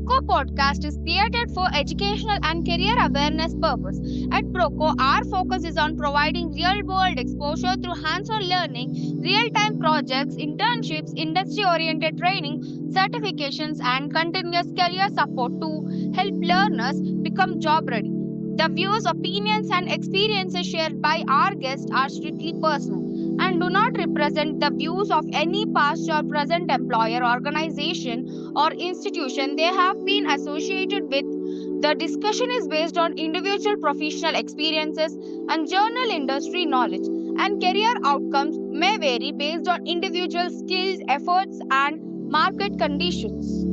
PROCO Podcast is created for educational and career awareness purpose. At PROCO, our focus is on providing real-world exposure through hands-on learning, real-time projects, internships, industry-oriented training, certifications, and continuous career support to help learners become job-ready. The views, opinions, and experiences shared by our guests are strictly personal and do not represent the views of any past or present employer, organization, or institution they have been associated with. The discussion is based on individual professional experiences and general industry knowledge, and career outcomes may vary based on individual skills, efforts, and market conditions.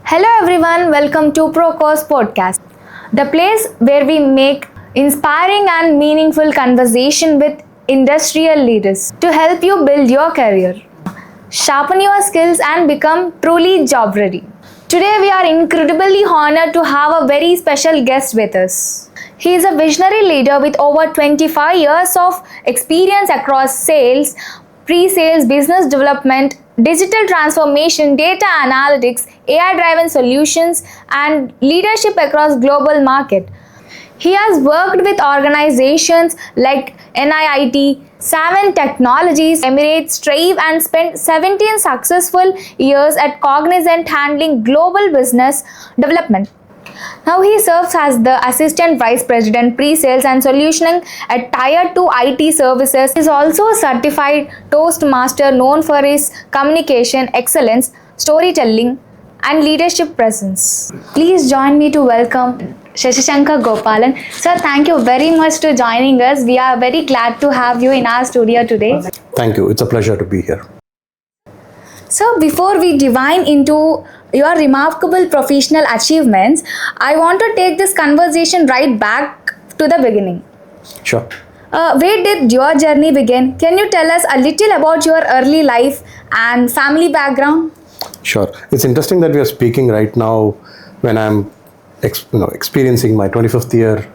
Hello everyone, welcome to PROCO's Podcast, the place where we make inspiring and meaningful conversation with industrial leaders to help you build your career, sharpen your skills and become truly job ready. Today we are incredibly honored to have a very special guest with us. He is a visionary leader with over 25 years of experience across sales, pre-sales, business development, digital transformation, data analytics, AI-driven solutions, and leadership across global market. He has worked with organizations like NIIT, Seven Technologies, Emirates, Strive, and spent 17 successful years at Cognizant handling global business development. Now he serves as the Assistant Vice President Pre-Sales and Solutioning at Tier 2 IT Services. He is also a certified Toastmaster known for his communication excellence, storytelling, and leadership presence. Please join me to welcome Sashishankar Gopalan. Sir, thank you very much for joining us. We are very glad to have you in our studio today. Thank you. It's a pleasure to be here. So before we dive into your remarkable professional achievements, I want to take this conversation right back to the beginning. Sure. Where did your journey begin? Can you tell us a little about your early life and family background? Sure. It's interesting that we are speaking right now when I'm experiencing my 25th year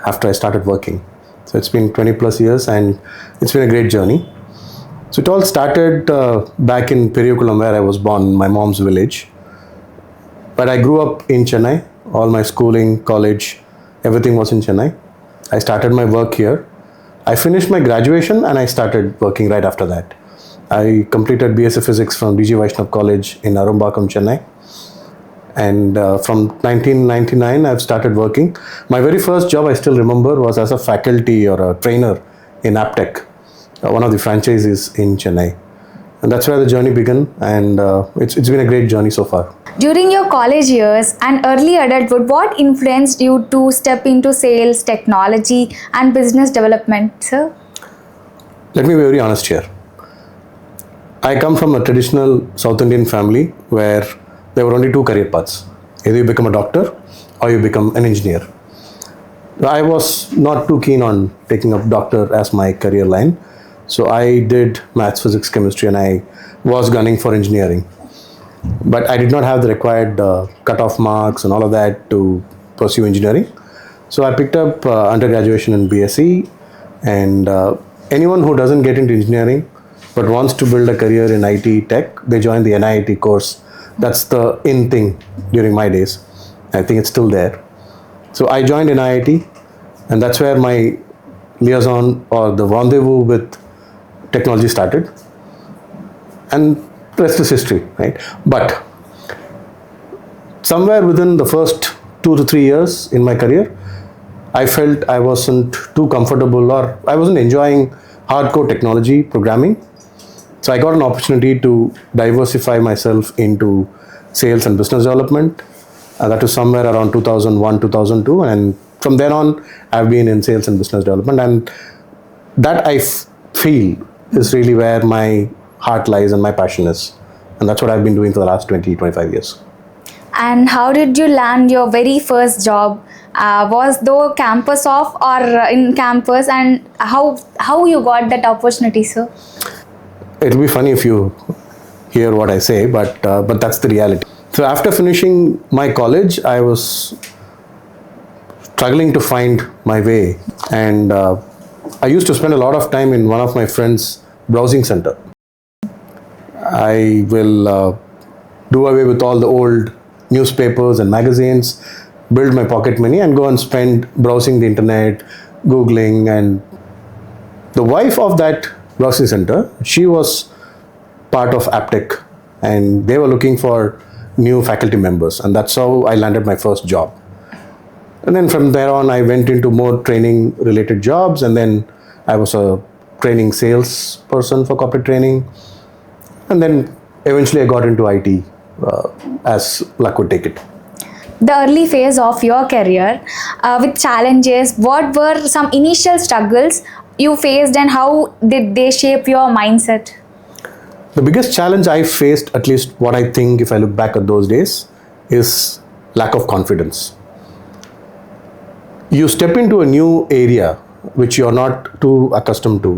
after I started working. So it's been 20 plus years and it's been a great journey. So it all started back in Perikulam where I was born, my mom's village. But I grew up in Chennai. All my schooling, college, everything was in Chennai. I started my work here. I finished my graduation and I started working right after that. I completed BSc Physics from DG Vaishnav College in Arumbakam, Chennai. And from 1999, I've started working. My very first job I still remember was as a faculty or a trainer in Aptech, one of the franchises in Chennai. And that's where the journey began, and it's been a great journey so far. During your college years and early adulthood, what influenced you to step into sales, technology, and business development, sir? Let me be very honest here. I come from a traditional South Indian family where there were only two career paths. Either you become a doctor or you become an engineer. I was not too keen on taking up doctor as my career line. So I did maths, physics, chemistry, and I was gunning for engineering. But I did not have the required cut-off marks and all of that to pursue engineering. So I picked up undergraduation in BSc, and anyone who doesn't get into engineering but wants to build a career in IT tech, they join the NIIT course. That's the in thing during my days. I think it's still there. So I joined NIIT, and that's where my liaison or the rendezvous with technology started. And the rest is history, right? But somewhere within the first 2 to 3 years in my career, I felt I wasn't too comfortable or I wasn't enjoying hardcore technology programming. So I got an opportunity to diversify myself into sales and business development. That was somewhere around 2001, 2002. And from then on, I've been in sales and business development. And that I feel is really where my heart lies and my passion is. And that's what I've been doing for the last 20, 25 years. And how did you land your very first job? Was though campus off or in campus, and how you got that opportunity, sir? It'll be funny if you hear what I say, but that's the reality. So after finishing my college, I was struggling to find my way, and I used to spend a lot of time in one of my friends' browsing center. I will do away with all the old newspapers and magazines, build my pocket money, and go and spend browsing the internet, Googling. And the wife of that browsing center, she was part of Aptech, and they were looking for new faculty members, and that's how I landed my first job. And then from there on, I went into more training related jobs, and then I was a training sales person for corporate training. And then eventually I got into IT as luck would take it. The early phase of your career with challenges, what were some initial struggles you faced and how did they shape your mindset? The biggest challenge I faced, at least what I think if I look back at those days, is lack of confidence. You step into a new area which you're not too accustomed to.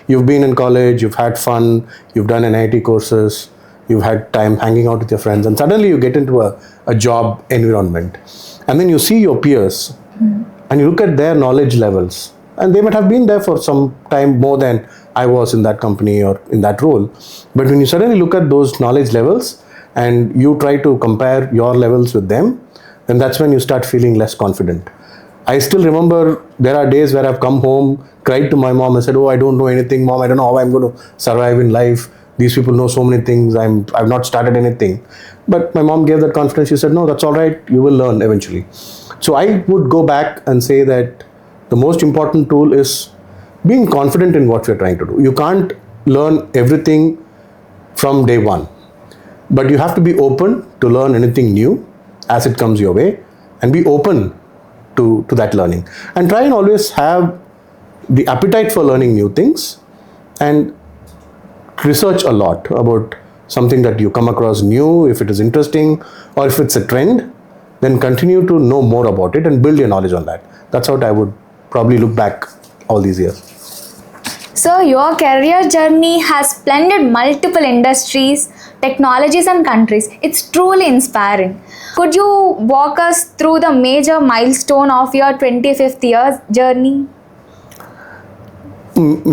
You've been in college, you've had fun, you've done NIT courses, you've had time hanging out with your friends, and suddenly you get into a job environment. And then you see your peers and you look at their knowledge levels, and they might have been there for some time more than I was in that company or in that role. But when you suddenly look at those knowledge levels and you try to compare your levels with them, then that's when you start feeling less confident. I still remember there are days where I've come home, cried to my mom and said, "Oh, I don't know anything, Mom. I don't know how I'm going to survive in life. These people know so many things. I've not started anything." But my mom gave that confidence. She said, "No, that's all right. You will learn eventually." So I would go back and say that the most important tool is being confident in what you're trying to do. You can't learn everything from day one, but you have to be open to learn anything new as it comes your way, and be open to that learning, and try and always have the appetite for learning new things, and research a lot about something that you come across new. If it is interesting or if it's a trend, then continue to know more about it and build your knowledge on that. That's how I would probably look back all these years. So your career journey has blended multiple industries, technologies and countries. It's truly inspiring. Could you walk us through the major milestone of your 25th year journey?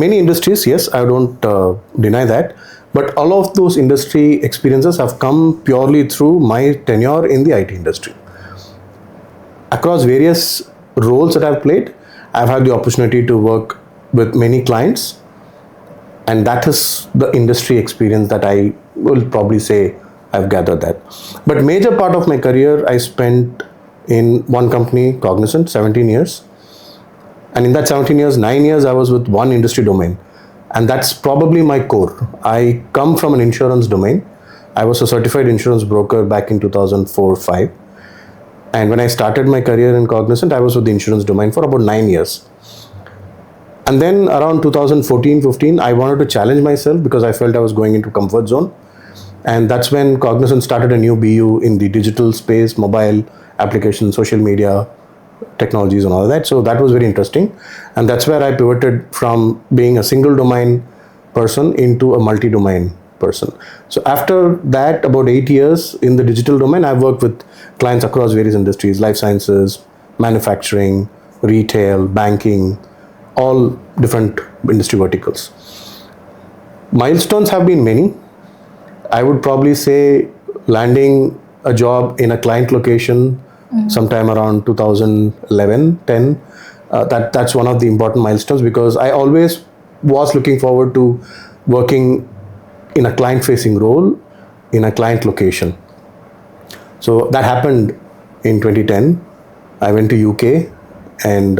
Many industries, yes, I don't deny that. But all of those industry experiences have come purely through my tenure in the IT industry. Across various roles that I've played, I've had the opportunity to work with many clients, and that is the industry experience that I will probably say I've gathered that. But major part of my career I spent in one company, Cognizant, 17 years. And in that 17 years, 9 years I was with one industry domain. And that's probably my core. I come from an insurance domain. I was a certified insurance broker back in 2004-05. And when I started my career in Cognizant, I was with the insurance domain for about 9 years. And then around 2014-15, I wanted to challenge myself because I felt I was going into comfort zone. And that's when Cognizant started a new BU in the digital space, mobile applications, social media, technologies and all that. So that was very interesting. And that's where I pivoted from being a single domain person into a multi-domain person. So after that, about 8 years in the digital domain, I've worked with clients across various industries, life sciences, manufacturing, retail, banking, all different industry verticals. Milestones have been many. I would probably say landing a job in a client location sometime around 2011-10. That's one of the important milestones because I always was looking forward to working in a client-facing role in a client location. So that happened in 2010. I went to UK, and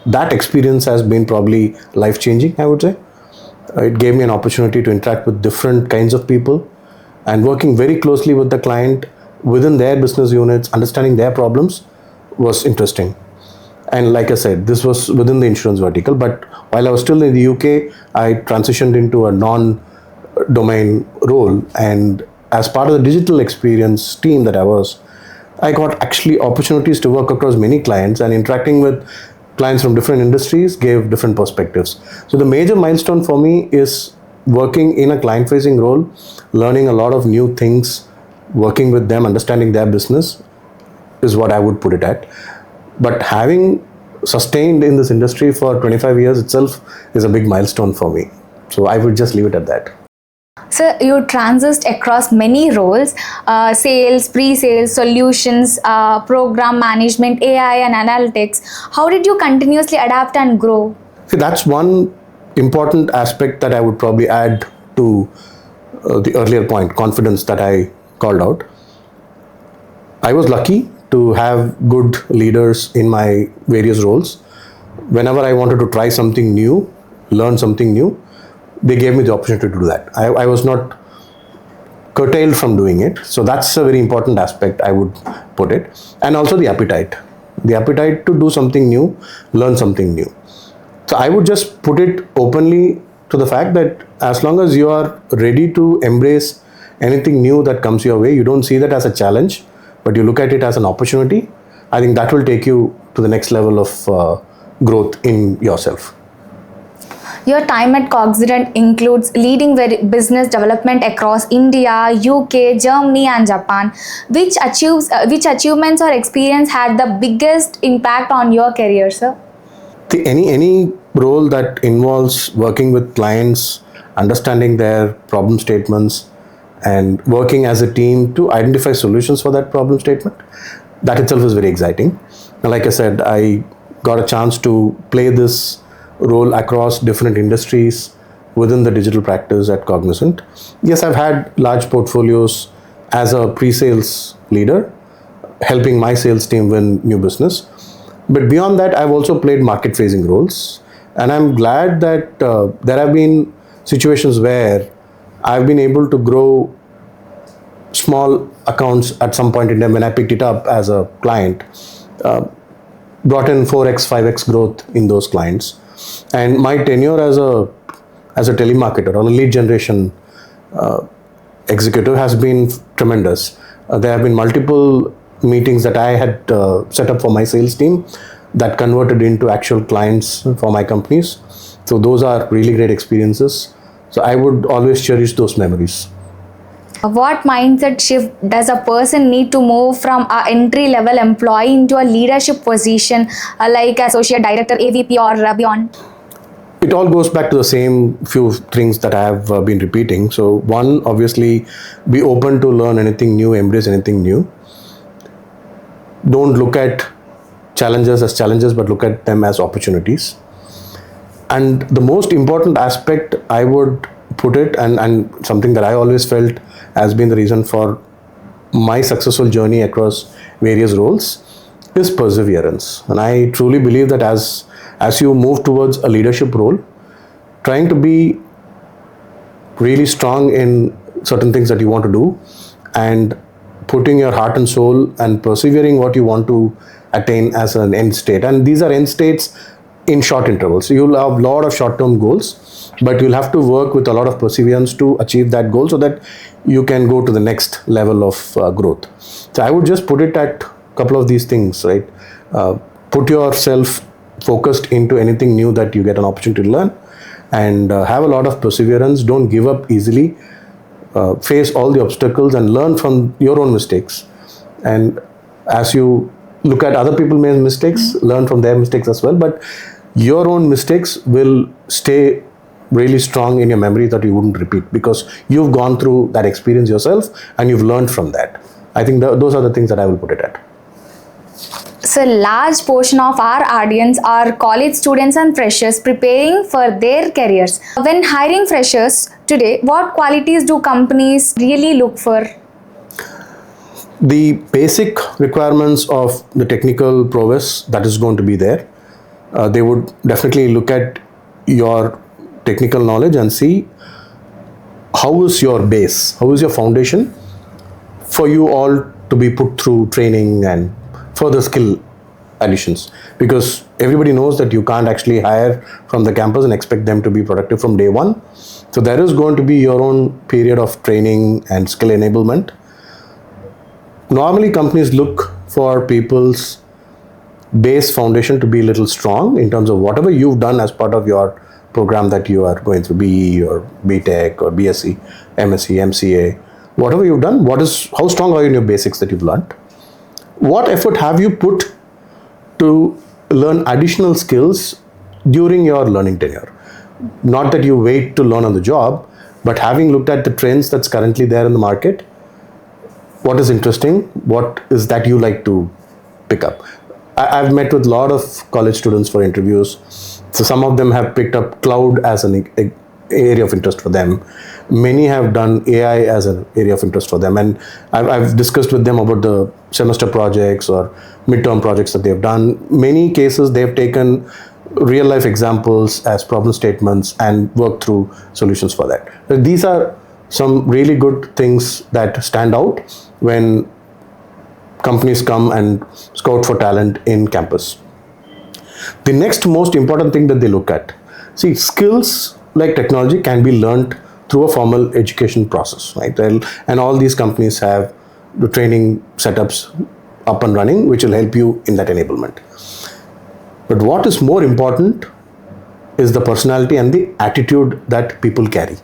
that experience has been probably life-changing, I would say. It gave me an opportunity to interact with different kinds of people, and working very closely with the client within their business units, understanding their problems was interesting. And like I said, this was within the insurance vertical, but while I was still in the UK, I transitioned into a non-domain role, and as part of the digital experience team that I got actually opportunities to work across many clients, and interacting with clients from different industries gave different perspectives. So the major milestone for me is working in a client-facing role, learning a lot of new things, working with them, understanding their business is what I would put it at. But having sustained in this industry for 25 years itself is a big milestone for me. So I would just leave it at that. So you transit across many roles, sales, pre-sales, solutions, program management, AI and analytics. How did you continuously adapt and grow? See, that's one important aspect that I would probably add to the earlier point, confidence, that I called out. I was lucky to have good leaders in my various roles. Whenever I wanted to try something new, learn something new, they gave me the opportunity to do that. I was not curtailed from doing it. So that's a very important aspect, I would put it. And also the appetite to do something new, learn something new. So I would just put it openly to the fact that as long as you are ready to embrace anything new that comes your way, you don't see that as a challenge, but you look at it as an opportunity, I think that will take you to the next level of growth in yourself. Your time at Cognizant includes leading business development across India, UK, Germany, and Japan. Which achievements or experience had the biggest impact on your career, sir? Any role that involves working with clients, understanding their problem statements, and working as a team to identify solutions for that problem statement, that itself is very exciting. And like I said, I got a chance to play this role across different industries within the digital practice at Cognizant. Yes, I've had large portfolios as a pre-sales leader, helping my sales team win new business. But beyond that, I've also played market-facing roles. And I'm glad that there have been situations where I've been able to grow small accounts at some point in time when I picked it up as a client, brought in 4x, 5x growth in those clients. And my tenure as a telemarketer or a lead generation executive has been tremendous. There have been multiple meetings that I had set up for my sales team that converted into actual clients for my companies. So those are really great experiences. So I would always cherish those memories. What mindset shift does a person need to move from an entry-level employee into a leadership position like associate director, AVP, or beyond? It all goes back to the same few things that I have been repeating. So one, obviously, be open to learn anything new, embrace anything new. Don't look at challenges as challenges, but look at them as opportunities. And the most important aspect, I would put it, and something that I always felt has been the reason for my successful journey across various roles, is perseverance. And I truly believe that as you move towards a leadership role, trying to be really strong in certain things that you want to do and putting your heart and soul and persevering what you want to attain as an end state. And these are end states in short intervals. So you'll have a lot of short-term goals, but you'll have to work with a lot of perseverance to achieve that goal so that you can go to the next level of growth. So I would just put it at a couple of these things, right? Put yourself focused into anything new that you get an opportunity to learn, and have a lot of perseverance. Don't give up easily. Face all the obstacles and learn from your own mistakes. And as you look at other people made mistakes, learn from their mistakes as well. But your own mistakes will stay really strong in your memory that you wouldn't repeat because you've gone through that experience yourself and you've learned from that. I think those are the things that I will put it at. So large portion of our audience are college students and freshers preparing for their careers. When hiring freshers today, what qualities do companies really look for? The basic requirements of the technical prowess that is going to be there. They would definitely look at your technical knowledge and see how is your base, how is your foundation for you all to be put through training and further skill additions, because everybody knows that you can't actually hire from the campus and expect them to be productive from day one. So there is going to be your own period of training and skill enablement. Normally companies look for people's base foundation to be a little strong in terms of whatever you've done as part of your program that you are going through, BE or BTech or BSc, MSc, MCA, whatever you've done, how strong are you in your basics that you've learned? What effort have you put to learn additional skills during your learning tenure? Not that you wait to learn on the job, But having looked at the trends that's currently there in the market, what is interesting, what is that you like to pick up? I've met with a lot of college students for interviews. So some of them have picked up cloud as an area of interest for them. Many have done AI as an area of interest for them. And I've discussed with them about the semester projects or midterm projects that they've done. Many cases they've taken real life examples as problem statements and worked through solutions for that. These are some really good things that stand out when companies come and scout for talent in campus. The next most important thing that they look at, see, skills like technology can be learned through a formal education process, right? And all these companies have the training setups up and running, which will help you in that enablement. But what is more important is the personality and the attitude that people carry.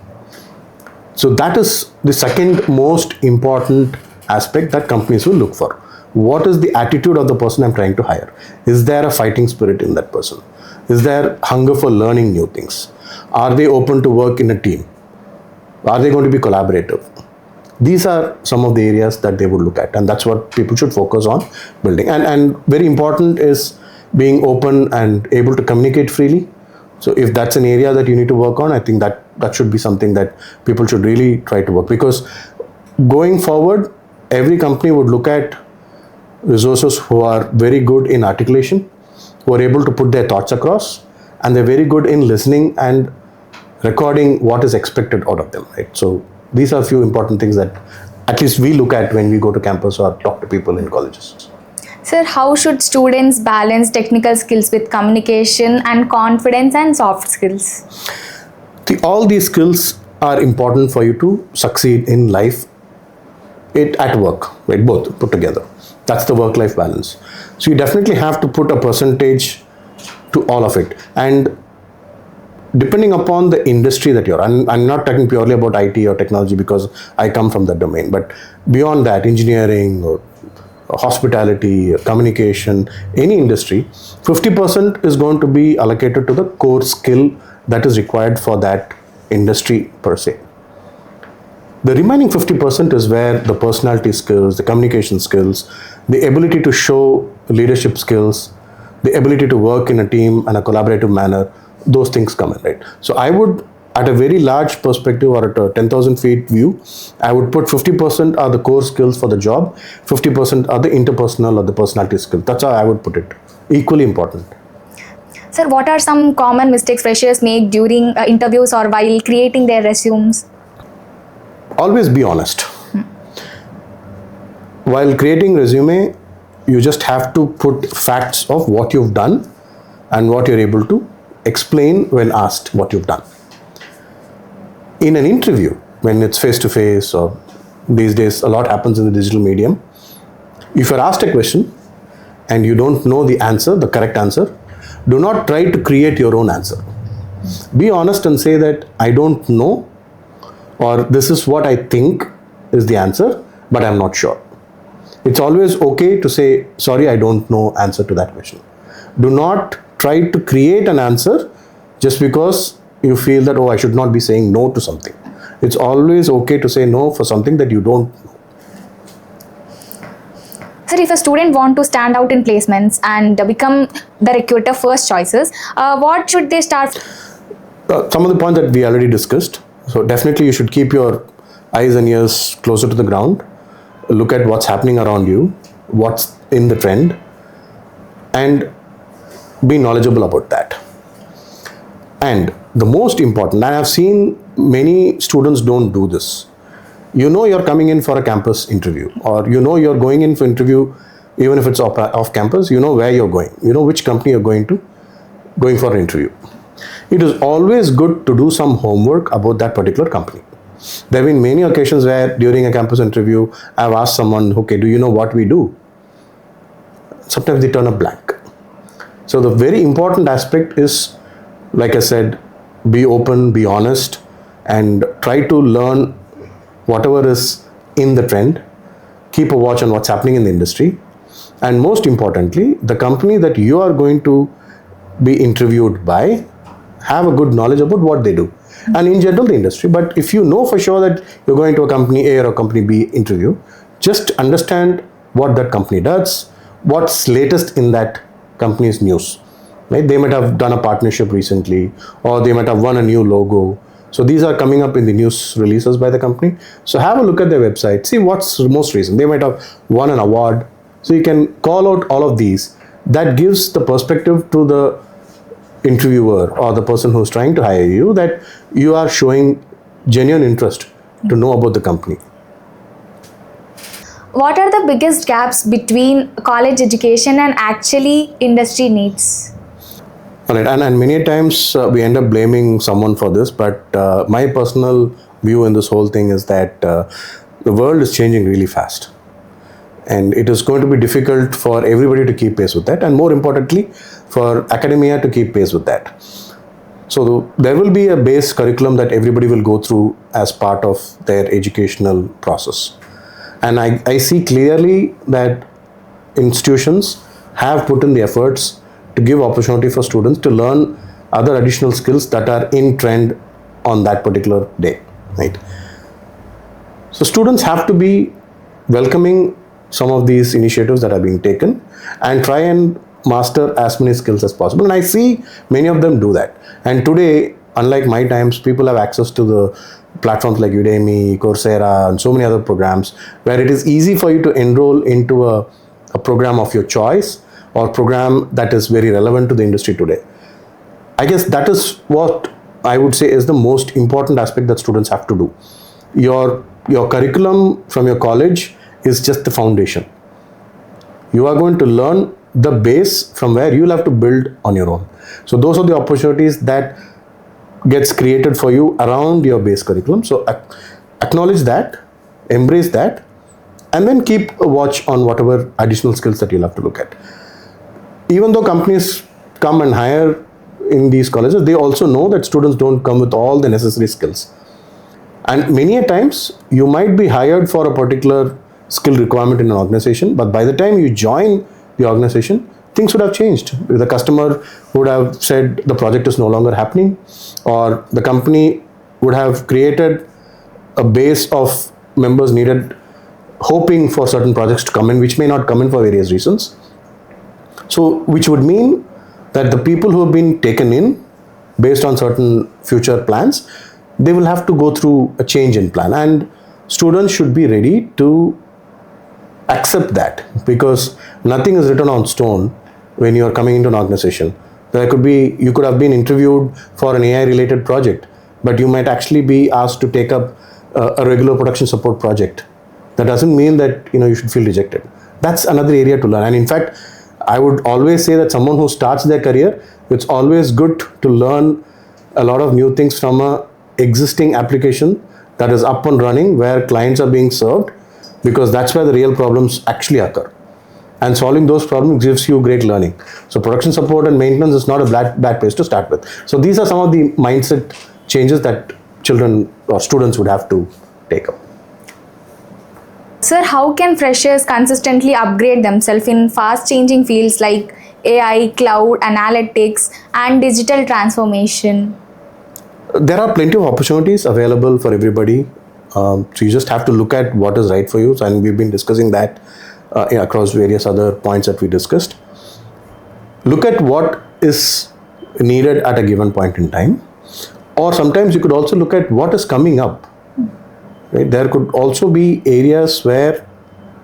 So that is the second most important aspect that companies will look for. What is the attitude of the person I'm trying to hire? Is there a fighting spirit in that person? Is there hunger for learning new things? Are they open to work in a team? Are they going to be collaborative? These are some of the areas that they would look at, and that's what people should focus on building. And very important is being open and able to communicate freely. So if that's an area that you need to work on, I think that should be something that people should really try to work, because going forward, every company would look at resources who are very good in articulation, who are able to put their thoughts across, and they're very good in listening and recording what is expected out of them, right? So these are a few important things that at least we look at when we go to campus or talk to people in colleges. Sir, how should students balance technical skills with communication and confidence and soft skills? All these skills are important for you to succeed in life, at work, right? Both put together. That's the work-life balance. So you definitely have to put a percentage to all of it. And depending upon the industry that you're, I'm not talking purely about IT or technology because I come from that domain, but beyond that, engineering or hospitality, communication, any industry, 50% is going to be allocated to the core skill that is required for that industry per se. The remaining 50% is where the personality skills, the communication skills, the ability to show leadership skills, the ability to work in a team and a collaborative manner, those things come in, right? So I would, at a very large perspective or at a 10,000 feet view, I would put 50% are the core skills for the job, 50% are the interpersonal or the personality skills. That's how I would put it. Equally important. Sir, what are some common mistakes freshers make during interviews or while creating their resumes? Always be honest. While creating resume, you just have to put facts of what you've done and what you're able to explain when asked what you've done. In an interview, when it's face-to-face, or these days a lot happens in the digital medium, if you're asked a question and you don't know the answer, the correct answer, do not try to create your own answer. Be honest and say that I don't know, or this is what I think is the answer, but I'm not sure. It's always okay to say, sorry, I don't know answer to that question. Do not try to create an answer just because you feel that, oh, I should not be saying no to something. It's always okay to say no for something that you don't know. Sir, if a student want to stand out in placements and become the recruiter first choices, what should they start? Some of the points that we already discussed. So definitely you should keep your eyes and ears closer to the ground. Look at what's happening around you, what's in the trend, and be knowledgeable about that. And the most important, I have seen many students don't do this. You know you're coming in for a campus interview, or you know you're going in for interview, even if it's off campus, you know where you're going. You know which company you're going for an interview. It is always good to do some homework about that particular company. There have been many occasions where during a campus interview, I've asked someone, okay, do you know what we do? Sometimes they turn a blank. So the very important aspect is, like I said, be open, be honest, and try to learn whatever is in the trend. Keep a watch on what's happening in the industry. And most importantly, the company that you are going to be interviewed by have a good knowledge about what they do and in general the industry. But if you know for sure that you're going to a company A or a company B interview, just understand what that company does, what's latest in that company's news. Right? They might have done a partnership recently, or they might have won a new logo. So these are coming up in the news releases by the company. So have a look at their website, see what's most recent. They might have won an award. So you can call out all of these. That gives the perspective to the interviewer or the person who's trying to hire you that you are showing genuine interest to know about the company. What are the biggest gaps between college education and actually industry needs? All right, and many times we end up blaming someone for this, but my personal view in this whole thing is that the world is changing really fast. And it is going to be difficult for everybody to keep pace with that, and more importantly, for academia to keep pace with that. So there will be a base curriculum that everybody will go through as part of their educational process. And I see clearly that institutions have put in the efforts to give opportunity for students to learn other additional skills that are in trend on that particular day, right? So students have to be welcoming some of these initiatives that are being taken and try and master as many skills as possible. And I see many of them do that. And today, unlike my times, people have access to the platforms like Udemy, Coursera, and so many other programs where it is easy for you to enroll into a program of your choice or program that is very relevant to the industry today. I guess that is what I would say is the most important aspect that students have to do. Your curriculum from your college is just the foundation. You are going to learn the base from where you'll have to build on your own. So those are the opportunities that gets created for you around your base curriculum. So acknowledge that, embrace that, and then keep a watch on whatever additional skills that you'll have to look at. Even though companies come and hire in these colleges, they also know that students don't come with all the necessary skills. And many a times, you might be hired for a particular skill requirement in an organization, but by the time you join the organization, things would have changed. The customer would have said the project is no longer happening, or the company would have created a base of members needed, hoping for certain projects to come in, which may not come in for various reasons. So, which would mean that the people who have been taken in based on certain future plans, they will have to go through a change in plan, and students should be ready to accept that, because nothing is written on stone when you are coming into an organization. You could have been interviewed for an AI related project, but you might actually be asked to take up a regular production support project. That doesn't mean that you should feel rejected. That's another area to learn. And in fact, I would always say that someone who starts their career, it's always good to learn a lot of new things from a existing application that is up and running, where clients are being served, because that's where the real problems actually occur. And solving those problems gives you great learning. So production support and maintenance is not a bad place to start with. So these are some of the mindset changes that children or students would have to take up. Sir, how can freshers consistently upgrade themselves in fast-changing fields like AI, cloud, analytics, and digital transformation? There are plenty of opportunities available for everybody. So you just have to look at what is right for you. And we've been discussing that across various other points that we discussed. Look at what is needed at a given point in time. Or sometimes you could also look at what is coming up. Right? There could also be areas where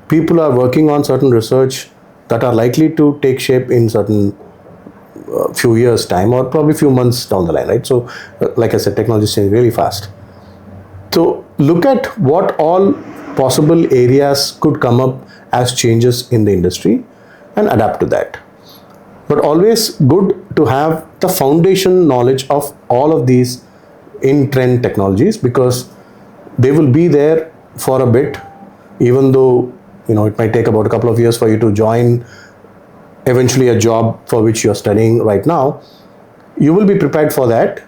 people are working on certain research that are likely to take shape in certain few years time, or probably few months down the line, right? So like I said, technology is changing really fast. So look at what all possible areas could come up as changes in the industry and adapt to that. But always good to have the foundation knowledge of all of these in-trend technologies, because they will be there for a bit, even though it might take about a couple of years for you to join eventually a job for which you're studying right now. You will be prepared for that.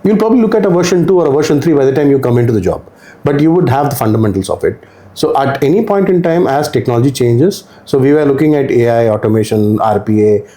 You'll probably look at a version 2 or a version 3 by the time you come into the job, but you would have the fundamentals of it. So at any point in time, as technology changes, so we were looking at AI, automation, RPA,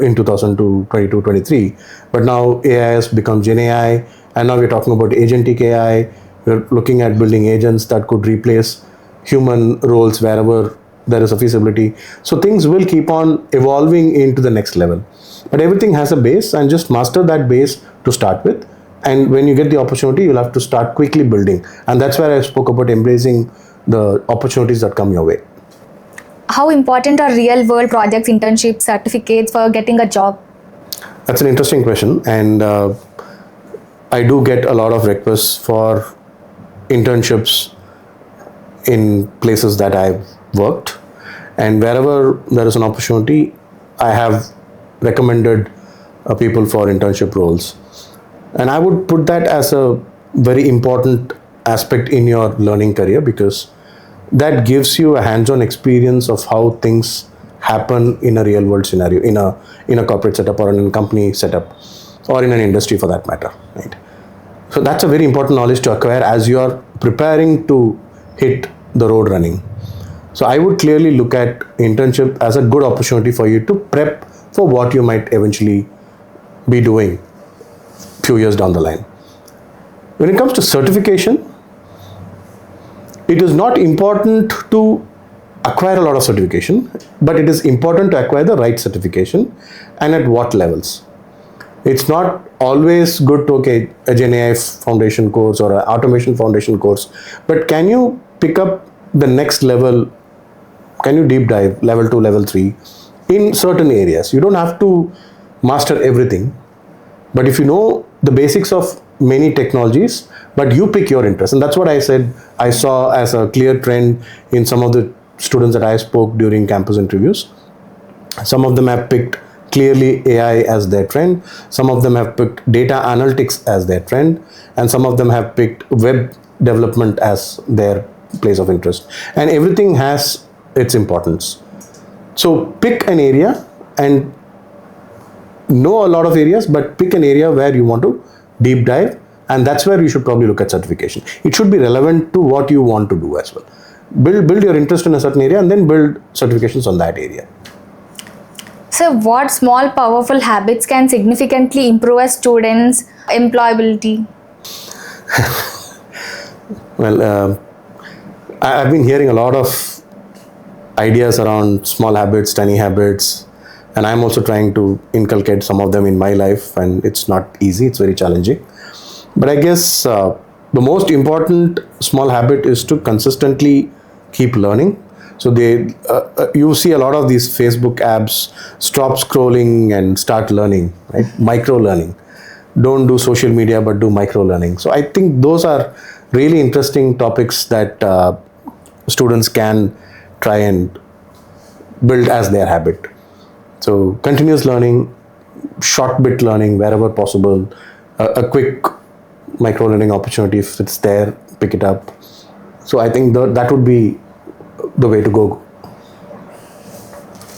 in 2022, 23. But now AI has become Gen AI, and now we're talking about agentic AI. We're looking at building agents that could replace human roles wherever there is a feasibility. So things will keep on evolving into the next level. But everything has a base, and just master that base to start with. And when you get the opportunity, you'll have to start quickly building. And that's where I spoke about embracing the opportunities that come your way. How important are real world projects, internships, certificates for getting a job? That's an interesting question. And I do get a lot of requests for internships in places that I've worked. And wherever there is an opportunity, I have recommended people for internship roles. And I would put that as a very important aspect in your learning career, because that gives you a hands-on experience of how things happen in a real world scenario, in a corporate setup or in a company setup, or in an industry for that matter, right? So that's a very important knowledge to acquire as you are preparing to hit the road running. So I would clearly look at internship as a good opportunity for you to prep for what you might eventually be doing few years down the line. When it comes to certification, it is not important to acquire a lot of certification, but it is important to acquire the right certification and at what levels. It's not always good to a Gen AI foundation course or an automation foundation course, but can you pick up the next level? Can you deep dive level 2, level 3 in certain areas? You don't have to master everything, but if you know the basics of many technologies, but you pick your interest. And that's what I said I saw as a clear trend in some of the students that I spoke during campus interviews. Some of them have picked clearly AI as their trend. Some of them have picked data analytics as their trend. And some of them have picked web development as their place of interest. And everything has its importance. So pick an area and know a lot of areas, but pick an area where you want to deep dive, and that's where you should probably look at certification. It should be relevant to what you want to do as well. Build your interest in a certain area and then build certifications on that area. So what small powerful habits can significantly improve a student's employability? Well, I've been hearing a lot of ideas around small habits, tiny habits, and I'm also trying to inculcate some of them in my life, and it's not easy, it's very challenging. But I guess the most important small habit is to consistently keep learning. So you see a lot of these Facebook apps, stop scrolling and start learning, right? Micro learning. Don't do social media, but do micro learning. So I think those are really interesting topics that students can try and build as their habit. So continuous learning, short bit learning wherever possible, a quick micro learning opportunity if it's there, pick it up. So I think that would be the way to go.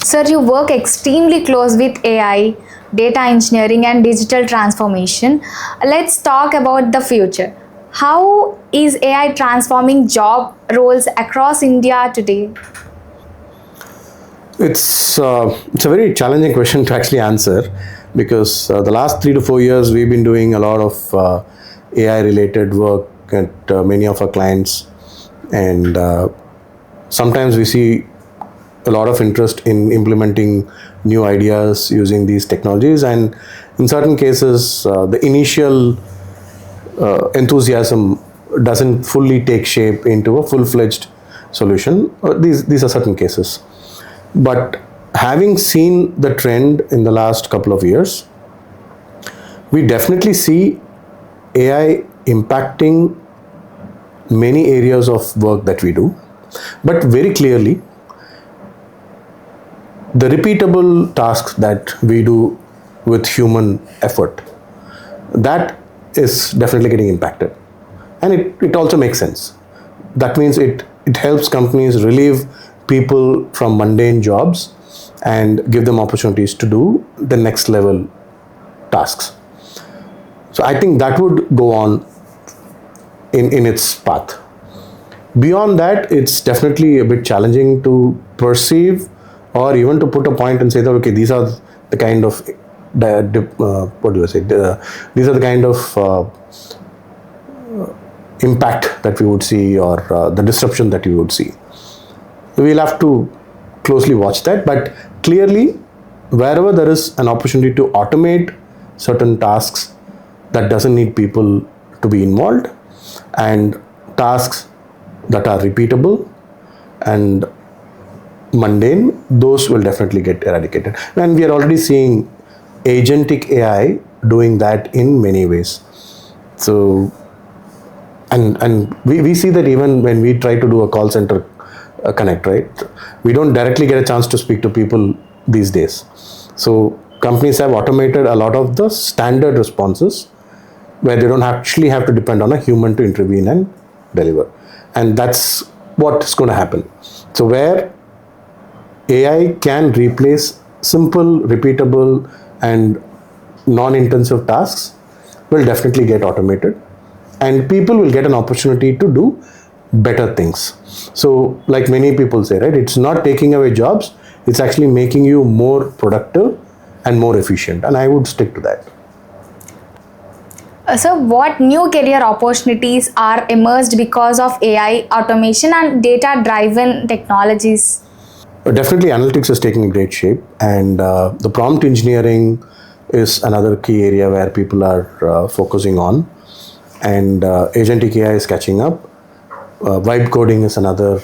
Sir, you work extremely close with AI, data engineering and digital transformation. Let's talk about the future. How is AI transforming job roles across India today? It's a very challenging question to actually answer, because the last 3 to 4 years we've been doing a lot of AI related work at many of our clients, and sometimes we see a lot of interest in implementing new ideas using these technologies, and in certain cases the initial enthusiasm doesn't fully take shape into a full-fledged solution. These are certain cases. But having seen the trend in the last couple of years, we definitely see AI impacting many areas of work that we do. But very clearly, the repeatable tasks that we do with human effort, that is definitely getting impacted. And it also makes sense. That means it helps companies relieve people from mundane jobs and give them opportunities to do the next level tasks. So I think that would go on in its path. Beyond that, it's definitely a bit challenging to perceive or even to put a point and say that, okay, these are the kind of what do I say? These are the kind of impact that we would see, or the disruption that we would see. We'll have to closely watch that, but clearly, wherever there is an opportunity to automate certain tasks that doesn't need people to be involved, and tasks that are repeatable and mundane, those will definitely get eradicated. And we are already seeing agentic AI doing that in many ways. So, and we see that even when we try to do a call center connect, right? We don't directly get a chance to speak to people these days. So companies have automated a lot of the standard responses where they don't actually have to depend on a human to intervene and deliver. And that's what's going to happen. So where AI can replace simple, repeatable, and non-intensive tasks will definitely get automated, and people will get an opportunity to do better things. So like many people say, right, it's not taking away jobs, it's actually making you more productive and more efficient, and I would stick to that. So what new career opportunities are emerged because of AI, automation and data-driven technologies? Definitely analytics is taking great shape, and the prompt engineering is another key area where people are focusing on, and agentic AI is catching up. Vibe coding is another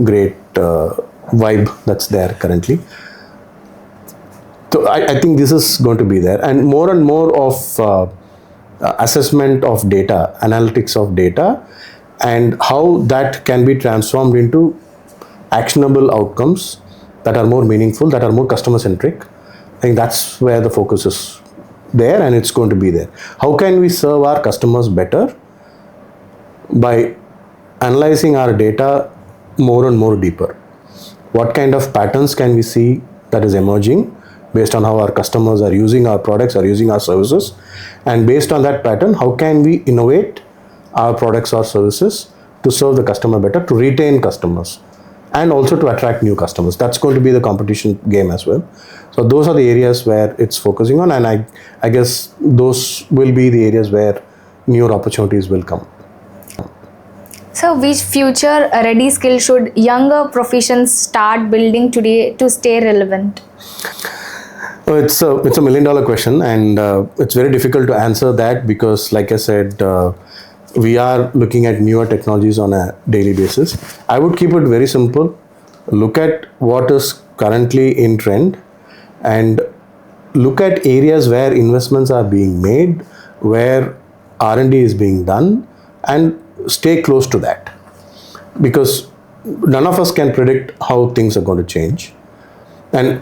great vibe that's there currently. So I think this is going to be there, and more of assessment of data, analytics of data, and how that can be transformed into actionable outcomes that are more meaningful, that are more customer centric. I think that's where the focus is there, and it's going to be there. How can we serve our customers better? By analyzing our data more and more deeper. What kind of patterns can we see that is emerging based on how our customers are using our products, are using our services, and based on that pattern, how can we innovate our products or services to serve the customer better, to retain customers, and also to attract new customers. That's going to be the competition game as well. So those are the areas where it's focusing on, and I guess those will be the areas where newer opportunities will come. So which future ready skill should younger professions start building today to stay relevant? It's a $1 million question, and it's very difficult to answer that because, like I said, we are looking at newer technologies on a daily basis. I would keep it very simple. Look at what is currently in trend, and look at areas where investments are being made, where R&D is being done, and stay close to that, because none of us can predict how things are going to change. And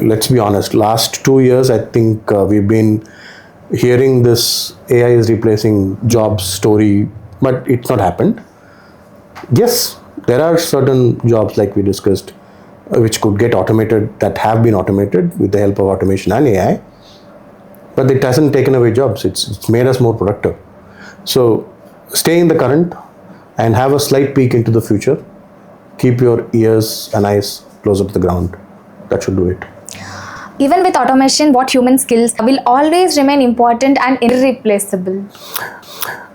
let's be honest, last 2 years I think we've been hearing this AI is replacing jobs story, but it's not happened. Yes, there are certain jobs like we discussed which could get automated, that have been automated with the help of automation and AI, but it hasn't taken away jobs. It's made us more productive. So stay in the current and have a slight peek into the future. Keep your ears and eyes closer to the ground. That should do it. Even with automation, what human skills will always remain important and irreplaceable?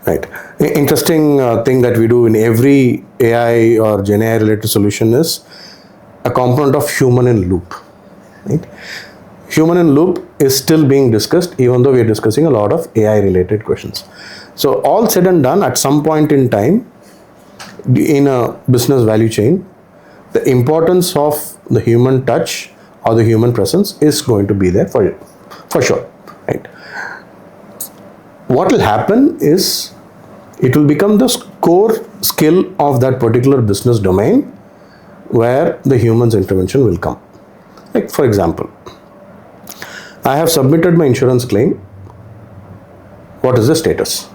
Right. Interesting thing that we do in every AI or Gen AI related solution is a component of human in loop. Right? Human in loop is still being discussed, even though we are discussing a lot of AI related questions. So all said and done, at some point in time in a business value chain, the importance of the human touch or the human presence is going to be there for sure. Right? What will happen is it will become the core skill of that particular business domain where the human's intervention will come. Like for example, I have submitted my insurance claim. What is the status?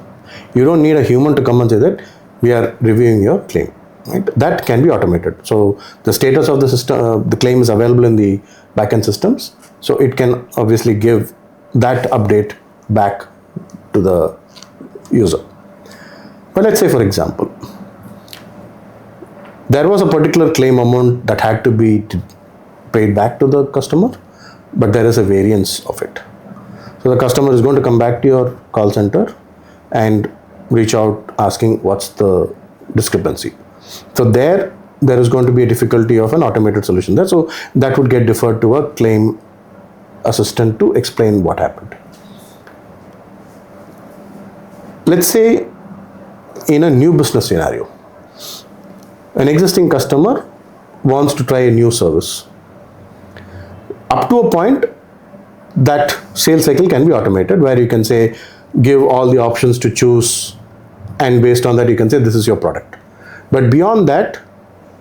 You don't need a human to come and say that we are reviewing your claim. Right? That can be automated. So the status of the system, the claim is available in the backend systems. So it can obviously give that update back to the user. But let's say, for example, there was a particular claim amount that had to be paid back to the customer, but there is a variance of it. So the customer is going to come back to your call center and reach out asking what's the discrepancy. So there is going to be a difficulty of an automated solution there. So that would get deferred to a claim assistant to explain what happened. Let's say in a new business scenario, an existing customer wants to try a new service. Up to a point, that sales cycle can be automated, where you can say, give all the options to choose, and based on that you can say this is your product. But beyond that,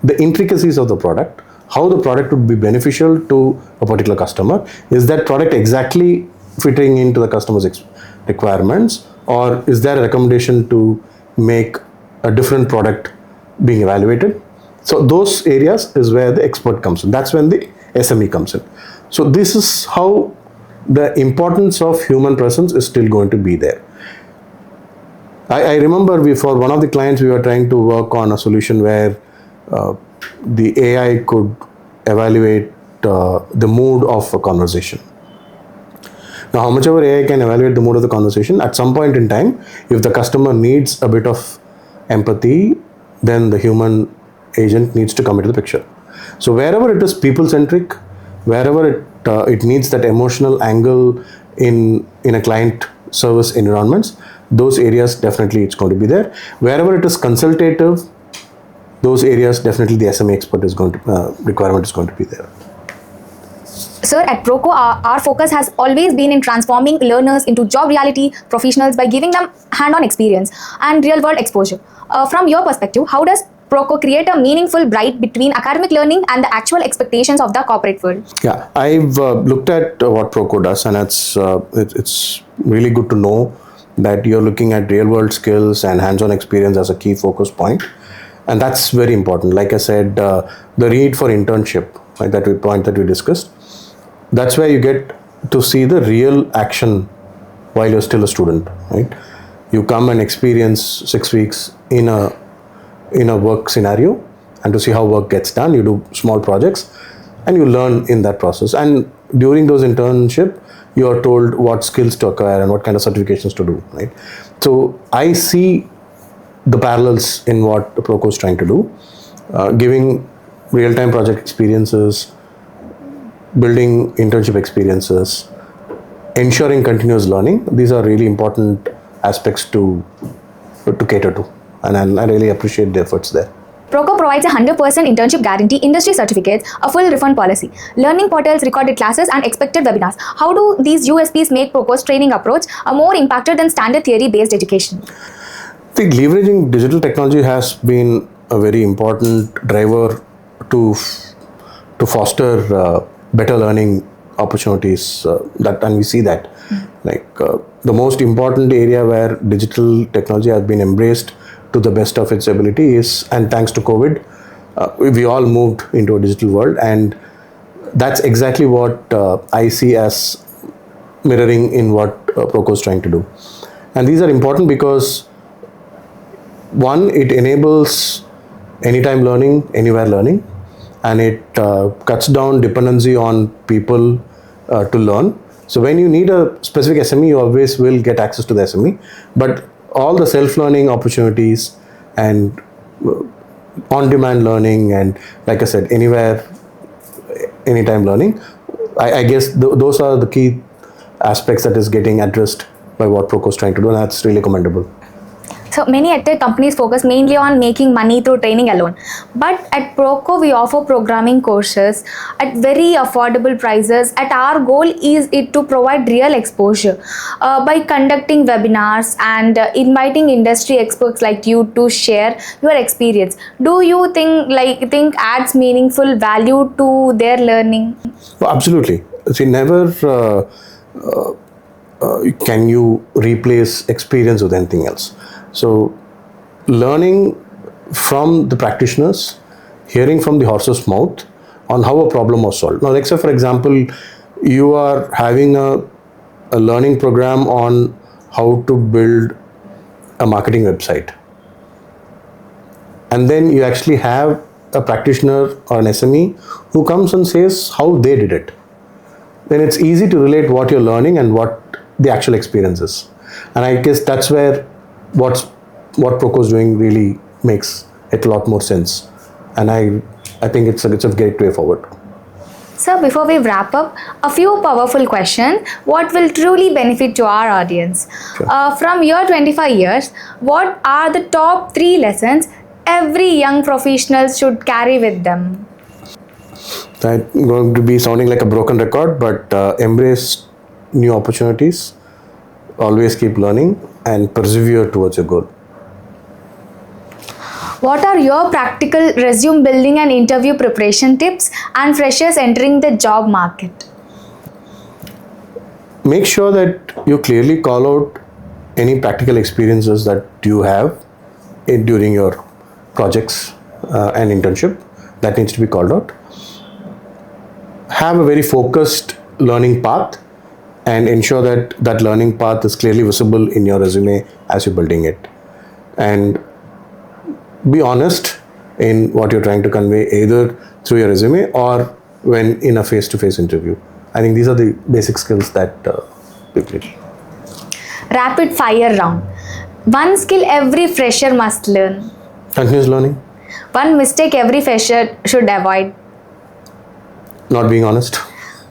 the intricacies of the product, how the product would be beneficial to a particular customer, is that product exactly fitting into the customer's requirements, or is there a recommendation to make a different product being evaluated? So those areas is where the expert comes in. That's when the SME comes in. So this is how the importance of human presence is still going to be there. I remember for one of the clients, we were trying to work on a solution where the AI could evaluate the mood of a conversation. Now, how much ever AI can evaluate the mood of the conversation, at some point in time, if the customer needs a bit of empathy, then the human agent needs to come into the picture. So wherever it is people-centric, wherever it needs that emotional angle in a client service environments, those areas definitely it's going to be there. Wherever it is consultative, those areas definitely the SME expert is going to requirement is going to be there. Sir, at PROCO, our focus has always been in transforming learners into job reality professionals by giving them hand-on experience and real-world exposure. From your perspective, how does PROCO create a meaningful bridge between academic learning and the actual expectations of the corporate world? Yeah, I've looked at what PROCO does, and it's really good to know that you're looking at real-world skills and hands-on experience as a key focus point. And that's very important. Like I said, the need for internship, right, that we discussed, that's where you get to see the real action while you're still a student, right? You come and experience 6 weeks in a work scenario, and to see how work gets done. You do small projects and you learn in that process. And during those internship, you are told what skills to acquire and what kind of certifications to do, right? So I see the parallels in what PROCO is trying to do, giving real-time project experiences, building internship experiences, ensuring continuous learning. These are really important aspects to cater to, and I really appreciate the efforts there. PROCO provides a 100% internship guarantee, industry certificates, a full refund policy, learning portals, recorded classes, and expected webinars. How do these USPs make PROCO's training approach more impacted than standard theory-based education? I think leveraging digital technology has been a very important driver to foster better learning opportunities, and we see that. The most important area where digital technology has been embraced to the best of its ability is, and thanks to COVID, we all moved into a digital world, and that's exactly what I see as mirroring in what PROCO is trying to do. And these are important because, one, it enables anytime learning, anywhere learning, and it cuts down dependency on people to learn. So when you need a specific SME, you always will get access to the SME, but all the self-learning opportunities and on-demand learning, and like I said, anywhere, anytime learning, I guess those are the key aspects that is getting addressed by what PROCO is trying to do, and that's really commendable. So many edtech companies focus mainly on making money through training alone. But at PROCO, we offer programming courses at very affordable prices. And our goal is to provide real exposure by conducting webinars and inviting industry experts like you to share your experience. Do you think adds meaningful value to their learning? Well, absolutely. See, never can you replace experience with anything else. So learning from the practitioners, hearing from the horse's mouth on how a problem was solved. Now, let's say, for example, you are having a learning program on how to build a marketing website. And then you actually have a practitioner or an SME who comes and says how they did it. then it's easy to relate what you're learning and what the actual experience is. And I guess that's where what PROCO is doing really makes it a lot more sense. And I think it's a great way forward. Sir, before we wrap up, a few powerful questions. What will truly benefit to our audience? Sure. From your 25 years, what are the top 3 lessons every young professional should carry with them? I'm going to be sounding like a broken record, but embrace new opportunities, always keep learning, and persevere towards your goal. What are your practical resume building and interview preparation tips and freshers entering the job market? Make sure that you clearly call out any practical experiences that you have during your projects and internship. That needs to be called out. Have a very focused learning path and ensure that that learning path is clearly visible in your resume as you're building it. And be honest in what you're trying to convey, either through your resume or when in a face-to-face interview. I think these are the basic skills that people need. Rapid fire round. One skill every fresher must learn. Continuous learning. One mistake every fresher should avoid. Not being honest.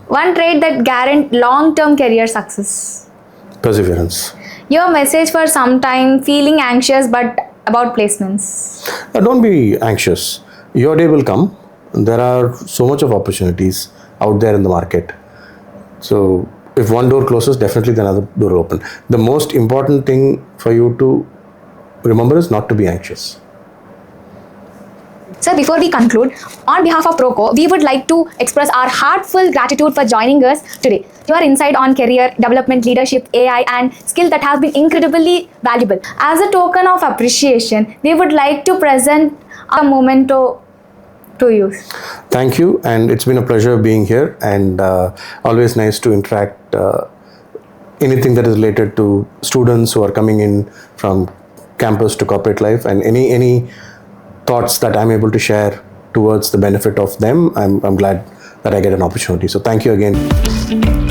One trait that guarantees long-term career success. Perseverance. Your message for some time feeling anxious but about placements. Don't be anxious. Your day will come. There are so much of opportunities out there in the market. So if one door closes, definitely the another door will open. The most important thing for you to remember is not to be anxious. Sir, before we conclude, on behalf of PROCO, we would like to express our heartfelt gratitude for joining us today. Your insight on career development, leadership, AI, and skill that has been incredibly valuable. As a token of appreciation, we would like to present a memento to you. Thank you, and it's been a pleasure being here, and always nice to interact. Anything that is related to students who are coming in from campus to corporate life, and any thoughts that I'm able to share towards the benefit of them, I'm glad that I get an opportunity. So thank you again.